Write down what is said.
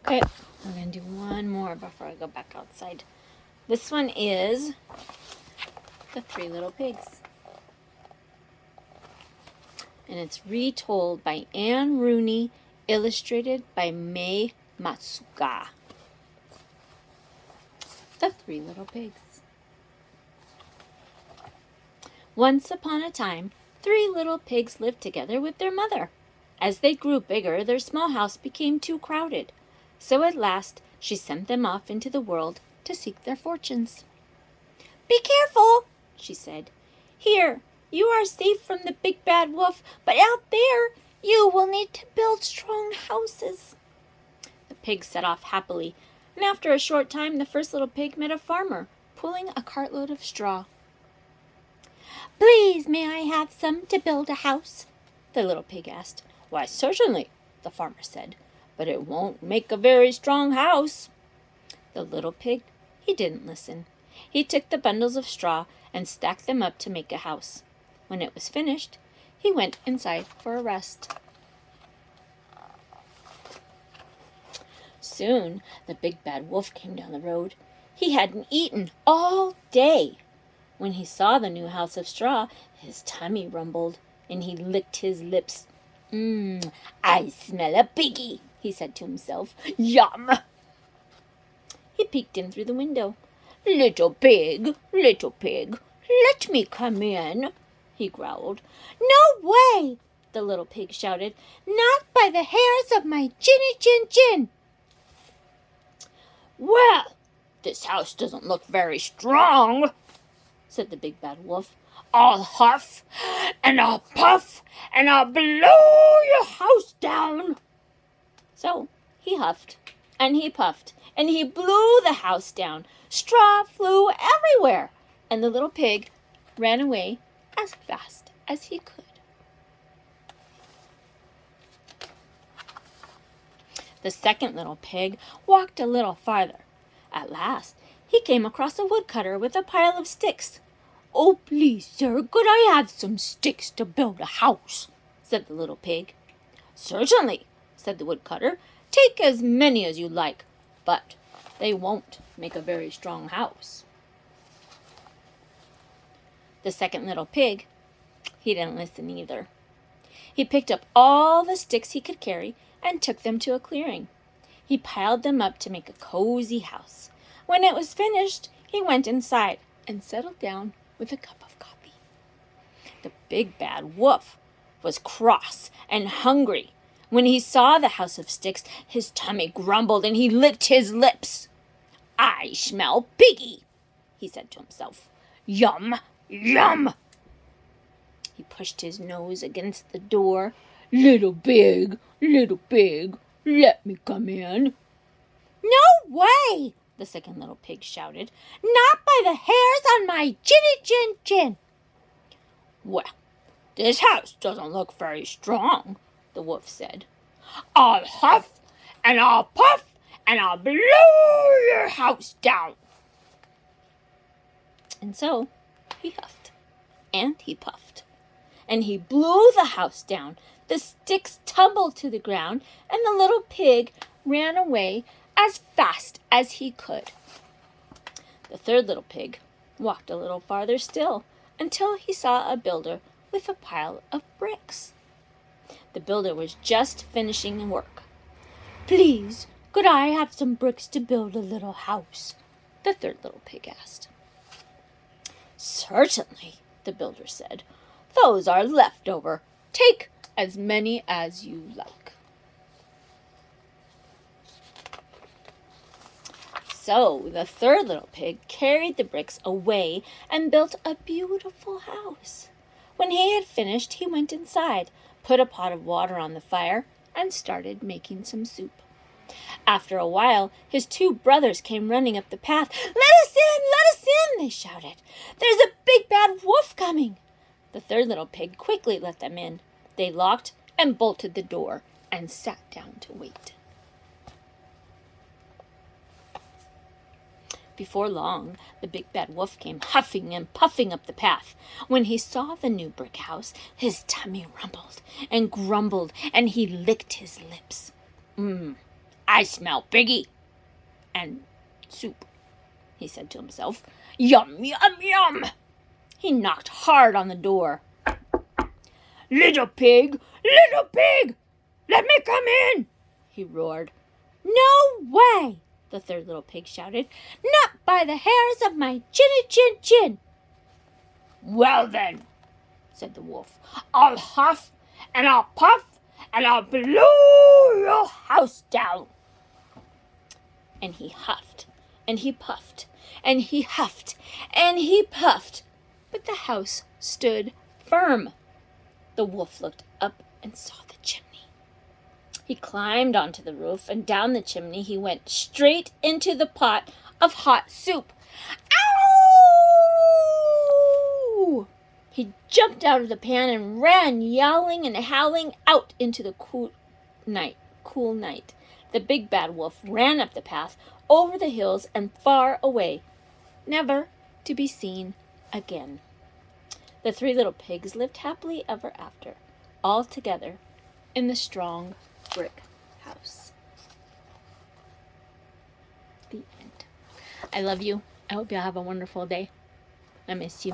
Okay, I'm going to do one more before I go back outside. This one is The Three Little Pigs. And it's retold by Anne Rooney, illustrated by Mei Matsuga. The Three Little Pigs. Once upon a time, 3 little pigs lived together with their mother. As they grew bigger, their small house became too crowded. So at last, she sent them off into the world to seek their fortunes. "Be careful," she said. "Here, you are safe from the big bad wolf, but out there, you will need to build strong houses." The pigs set off happily, and after a short time, the first little pig met a farmer pulling a cartload of straw. "Please, may I have some to build a house?" the little pig asked. "Why, certainly," the farmer said, "but it won't make a very strong house." The little pig, he didn't listen. He took the bundles of straw and stacked them up to make a house. When it was finished, he went inside for a rest. Soon the big bad wolf came down the road. He hadn't eaten all day. When he saw the new house of straw, his tummy rumbled, and he licked his lips. "I smell a piggy," he said to himself. "Yum!" He peeked in through the window. Little pig, let me come in," he growled. "No way!" the little pig shouted. "Not by the hairs of my chin. "Well, this house doesn't look very strong," said the big bad wolf. "I'll huff and I'll puff and I'll blow your house down." So he huffed and he puffed and he blew the house down. Straw flew everywhere, and the little pig ran away as fast as he could. The second little pig walked a little farther. At last, he came across a woodcutter with a pile of sticks. "Oh, please, sir, could I have some sticks to build a house?" said the little pig. "Certainly," said the woodcutter. "Take as many as you like, but they won't make a very strong house." The second little pig, he didn't listen either. He picked up all the sticks he could carry and took them to a clearing. He piled them up to make a cozy house. When it was finished, he went inside and settled down with a cup of coffee. The big bad wolf was cross and hungry. When he saw the house of sticks, his tummy grumbled and he licked his lips. "I smell piggy," he said to himself. "Yum, yum." He pushed his nose against the door. Little pig, let me come in." "No way!" the second little pig shouted. "Not by the hairs on my chin. "Well, this house doesn't look very strong," the wolf said. "I'll huff and I'll puff and I'll blow your house down." And so he huffed and he puffed and he blew the house down. The sticks tumbled to the ground and the little pig ran away as fast as he could. The third little pig walked a little farther still until he saw a builder with a pile of bricks. The builder was just finishing work. "Please, could I have some bricks to build a little house?" the third little pig asked. "Certainly," the builder said. "Those are left over. Take as many as you like." So the third little pig carried the bricks away and built a beautiful house. When he had finished, he went inside, put a pot of water on the fire, and started making some soup. After a while, his 2 brothers came running up the path. Let us in, they shouted. "There's a big bad wolf coming." The third little pig quickly let them in. They locked and bolted the door and sat down to wait. Before long, the big bad wolf came huffing and puffing up the path. When he saw the new brick house, his tummy rumbled and grumbled, and he licked his lips. I smell piggy and soup, he said to himself. Yum, yum, yum. He knocked hard on the door. Little pig, let me come in, he roared. No way, the third little pig shouted. Not by the hairs of my chin. Well then, said the wolf, I'll huff and I'll puff and I'll blow your house down. And he huffed and he puffed and he huffed and he puffed, but the house stood firm. The wolf looked up and saw the chimney. He climbed onto the roof, and down the chimney he went straight into the pot of hot soup. Ow! He jumped out of the pan and ran, yowling and howling, out into the cool night. The big bad wolf ran up the path, over the hills, and far away, never to be seen again. The three little pigs lived happily ever after, all together in the strong brick house. The end. I love you. I hope you'll have a wonderful day. I miss you.